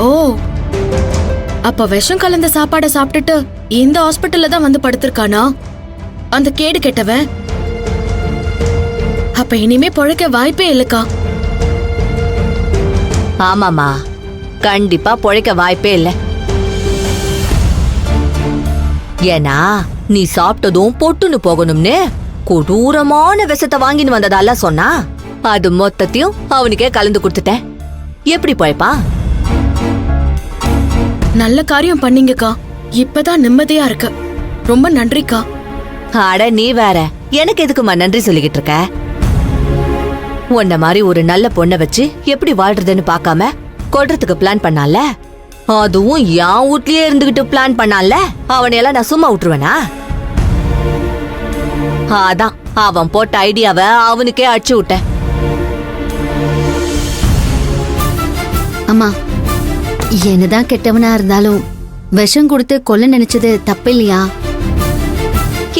ஓ, அப்ப விஷம் கலந்த சாப்பாடை சாப்பிட்டுட்டு இந்த ஹாஸ்பிட்டல்ல தான் வந்து படுத்திருக்கானா அந்த கேடு கெட்டவன்? அப்ப இனிமே பொழைக்க வாய்ப்பே இல்லக்கா. ஆமாமா, கண்டிப்பா பொழைக்க வாய்ப்பே இல்ல. ஏன்னா நீ சாப்பிட்டதும் பொட்டுன்னு போகணும்னு கொடூரமான விஷத்தை வாங்கின்னு வந்ததால சொன்னா, அது மொத்தத்தையும் அவனுக்கே கலந்து கொடுத்துட்டேன். எப்படி பொழைப்பா? நல்ல காரியம் பண்ணீங்கக்கா. இப்பதான் நிம்மதியா இருக்கு. ரொம்ப நன்றிக்கா. அட நீ வேற, எனக்கு எதுக்குமா நன்றி சொல்லிக்கிட்டு இருக்க? உன்ன மாதிரி ஒரு நல்ல பொண்ணை வச்சு எப்படி வாழ்றதுன்னு பாக்காம கொல்றதுக்கு பிளான் பண்ணால, அதுவும் என் வீட்லயே இருந்துகிட்டு பிளான் பண்ணால, அவனையெல்லாம் நான் சும்மா விட்டுருவேனா? அதான் அவன் போட்ட ஐடியாவை அவனுக்கே அடிச்சு விட்டேன். அம்மா, என்னதான் கெட்டவனா இருந்தாலும் விஷம் கொடுத்து கொல்ல நினைச்சது தப்பு இல்லையா?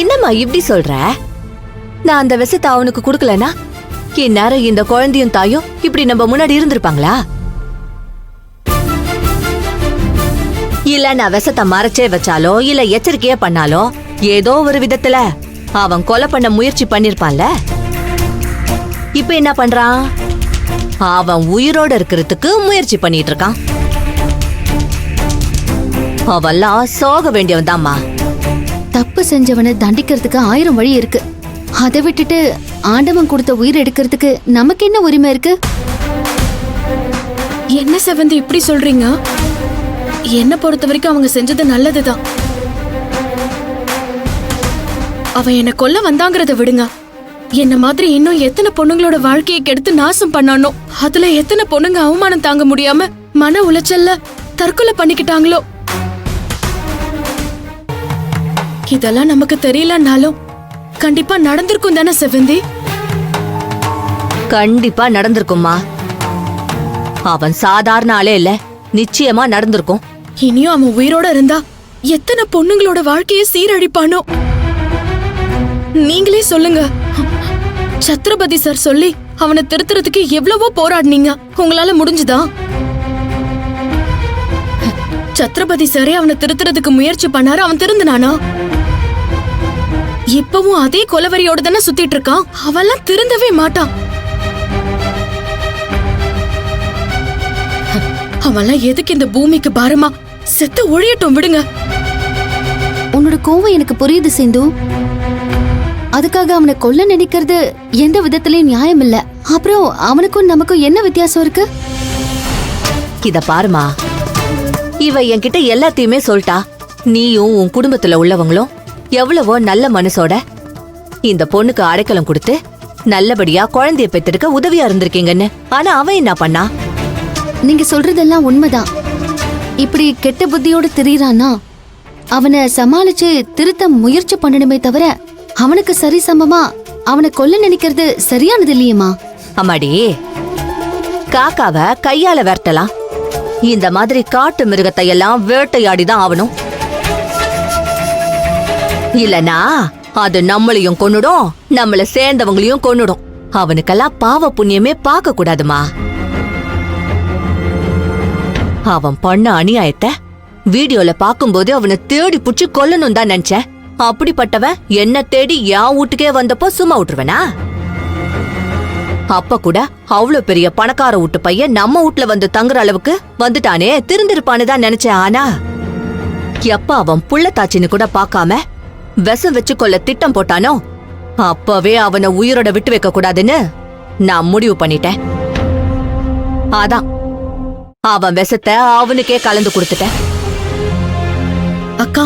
என்னம்மா இப்படி சொல்ற? நான் அந்த விஷத்தை அவனுக்கு கொடுக்கலனா இந்நேரம் இந்த குழந்தையும் தாயும் இப்படி நம்ம முன்னாடி இருந்திருப்பாங்களா? இல்ல நான் விஷத்தை மறைச்சே வச்சாலோ இல்ல எச்சரிக்கையே பண்ணாலோ ஏதோ ஒரு விதத்துல அவன் கொலை பண்ண முயற்சி பண்ணிருப்பான்ல. இப்ப என்ன பண்றான்? அவன் உயிரோட இருக்கிறதுக்கு முயற்சி பண்ணிட்டு இருக்கான். அவெல்லாம் சோக வேண்டியவன் தான்மா. தப்பு செஞ்சவனை தண்டிக்கிறதுக்கு 1000 வழி இருக்கு. அதை விட்டுட்டு ஆண்டவன் கொடுத்த உயிர் எடுக்கிறதுக்கு நமக்கு என்ன உரிமை இருக்கு? என்ன செவந்தி இப்படி சொல்றீங்க? என்ன பொறுத்த வரைக்கும் அவங்க செஞ்சது நல்லதுதான். அவன் என்ன கொல்ல வந்தாங்கறத விடுங்க. என்ன மாதிரி இன்னும் எத்தனை பொண்ணுங்களோட வாழ்க்கையை கெடுத்து நாசம் பண்ணானோ, அதுல எத்தனை பொண்ணுங்க அவமானம் தாங்க முடியாம மன உளைச்சல்ல தற்கொலை பண்ணிக்கிட்டாங்களோ. இதெல்லாம் நமக்கு தெரியலனாலும் கண்டிப்பா நடந்திருக்கும் தானே செவந்தி? கண்டிப்பா நடந்திருக்கும்மா. அவன் சாதாரண ஆளே இல்ல, நிச்சயமா நடந்திருக்கும். இனியும் அவன் உயிரோட இருந்தா எத்தனை பொண்ணுங்களோட வாழ்க்கையை சீரழிப்பானோ. நீங்களே சொல்லுங்க. சத்ரபதி சார் சொல்லி அவனை திருத்துறதுக்கு எவ்வளவோ போராடினீங்க. உங்களால முடிஞ்சுதா? சத்ரபதி சாரே அவனை திருத்துறதுக்கு முயற்சி பண்ணாரு. அவன் திருந்தினானா? இப்பவும் அதே கொலவரியோட தானே சுத்திட்டு இருக்கான். அவெல்லாம் திருந்தவே மாட்டான். அவெல்லாம் எதுக்கு இந்த பூமிக்கு பாரமா? செத்து ஒழியட்டும், விடுங்க. உன்னோட கோவம் எனக்கு புரியுது சிந்து. அதுக்காக அவனை கொல்ல நினைக்கிறது எந்த விதத்திலயும் நியாயம் இல்ல. அப்புறம் அவனுக்கும் நமக்கும் என்ன வித்தியாசம் இருக்கு? இத பாருமா, இவ என்கிட்ட எல்லாத்தையுமே சொல்லிட்டா. நீயும் உன் குடும்பத்துல உள்ளவங்களும் எவ்வளவோ நல்ல மனசோட இந்த பொண்ணுக்கு அடைக்கலம் கொடுத்து நல்லபடியா குழந்தைய பெத்தெடுக்க உதவியா இருந்திருக்கீங்கன்னு. ஆனா அவன் என்ன பண்ணா? நீங்க சொல்றதெல்லாம் உண்மைதான். இப்படி கெட்ட புத்தியோட திரியறானா அவனை சமாளிச்சு திருத்த முயற்சி பண்ணணுமே தவிர அவனுக்கு சரி சமமா அவனை கொல்ல நினைக்கிறது சரியானது இல்லையேமா. அம்மாடி, காக்காவ கையால விரட்டலாம். இந்த மாதிரி காட்டு மிருகத்தை எல்லாம் வேட்டையாடிதான் ஆகணும். இல்லனா அது நம்மளையும் கொன்னுடும், நம்மள சேர்ந்தவங்களையும் கொன்னுடும். அவனுக்கெல்லாம் பாவ புண்ணியமே பார்க்க கூடாதுமா. அவன் பண்ண அநியாயத்தை வீடியோல பாக்கும்போது அவனை தேடி புடிச்சு கொல்லணும் தான் நினைச்சேன். அப்படிப்பட்டவன் என்ன தேடி என் வீட்டுக்கே வந்தப்போ சும்மா விட்டுருவனா? அப்ப கூட அவ்வளவு பெரிய பணக்கார வீட்டு பையன் நம்ம வீட்டுல வந்து தங்குற அளவுக்கு வந்துட்டானே, திருந்திருப்பான்னு தான் நினைச்சேன். ஆனா எப்ப அவன் புள்ளத்தாச்சின்னு கூட பாக்காம விஷம் வச்சு கொள்ள திட்டம் போட்டானோ, அப்பவே அவனை உயிரோட விட்டு வைக்க கூடாதுன்னு நான் முடிவு பண்ணிட்டேன். அதான் அவன் விஷத்தை அவனுக்கே கலந்து கொடுத்துட்டேன். அக்கா,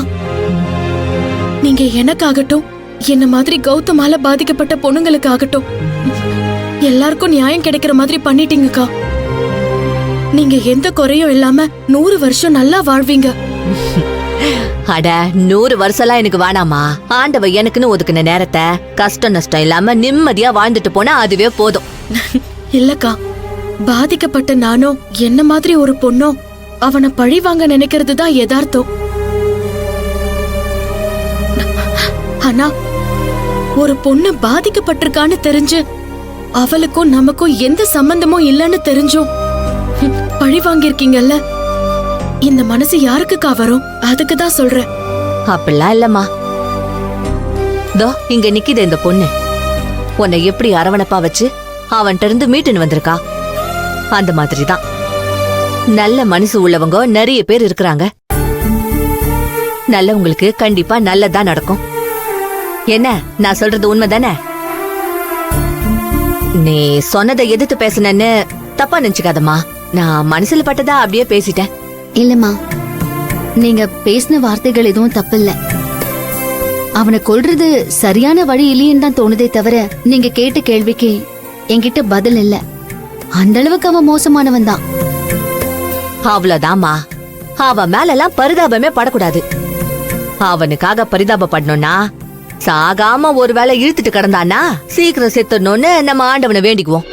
நீங்க எனக்காகட்டும், என்ன மாதிரி கௌதமால பாதிக்கப்பட்ட பொண்ணுங்களுக்கு ஆகட்டும், எல்லாருக்கும் நியாயம் கிடைக்கிற மாதிரி பண்ணிட்டீங்கக்கா. நீங்க எந்த குறையும் இல்லாம 100 வருஷம் நல்லா வாழ்வீங்க. அட 100 வருஷம்லாம் எனக்கு வேணாமா. ஆண்டவ எனக்குன்னு ஒதுக்குன நேரத்தை கஷ்டம் நஷ்டம் இல்லாம நிம்மதியா வாழ்ந்துட்டு போனா அதுவே போதும். இல்லக்கா, பாதிக்கப்பட்ட நானோ என்ன மாதிரி ஒரு பொண்ணோ அவனை பழி வாங்க நினைக்கிறது தான் யதார்த்தம். ஆனா ஒரு பொண்ணு பாதிக்கப்பட்டிருக்கான்னு தெரிஞ்சு அவளுக்கும் நமக்கும் எந்த சம்பந்தமும் இல்லன்னு தெரிஞ்சும் பழி வாங்கிருக்கீங்கல்ல, இந்த மனசு யாருக்குக்கா வரும்? அதுக்கு தான் சொல்றேன். அப்படிலாம் இல்லம்மா. தோ இங்க நிக்குது இந்த பொண்ணு. உன்னை எப்படி அரவணைப்பா வச்சு அவன்கிட்ட இருந்து மீட்டுன்னு வந்திருக்கா. அந்த மாதிரிதான் நல்ல மனசு உள்ளவங்க நிறைய பேர் இருக்கிறாங்க. நல்லவங்களுக்கு கண்டிப்பா நல்லதா நடக்கும். என்ன நான் சொல்றது உண்மைதானே? நீ சொன்னதை எதிர்த்து பேசுனேன்னு தப்பா நினைச்சுக்காதம்மா. நான் மனசுல பட்டதா அப்படியே பேசிட்டேன். இல்லம்மா, நீங்க பேசின வார்த்தைகள் எதுவும் தப்பில்ல. அவனை கொல்றது சரியான வழி இல்லைன்னு தான் தோணுதே தவிர நீங்க கேட்ட கேள்விக்கு என்கிட்ட பதில் இல்ல. அந்த அளவுக்கு அவன் மோசமானவன் தான். அவ்வளவுதாம்மா. அவன் மேலெல்லாம் பரிதாபமே படக்கூடாது. அவனுக்காக பரிதாபப்படணும்னா சாகாம ஒருவேளை இழுத்துட்டு கிடந்தானா சீக்கிரம் செத்துடணும்னு நம்ம ஆண்டவனை வேண்டிக்குவோம்.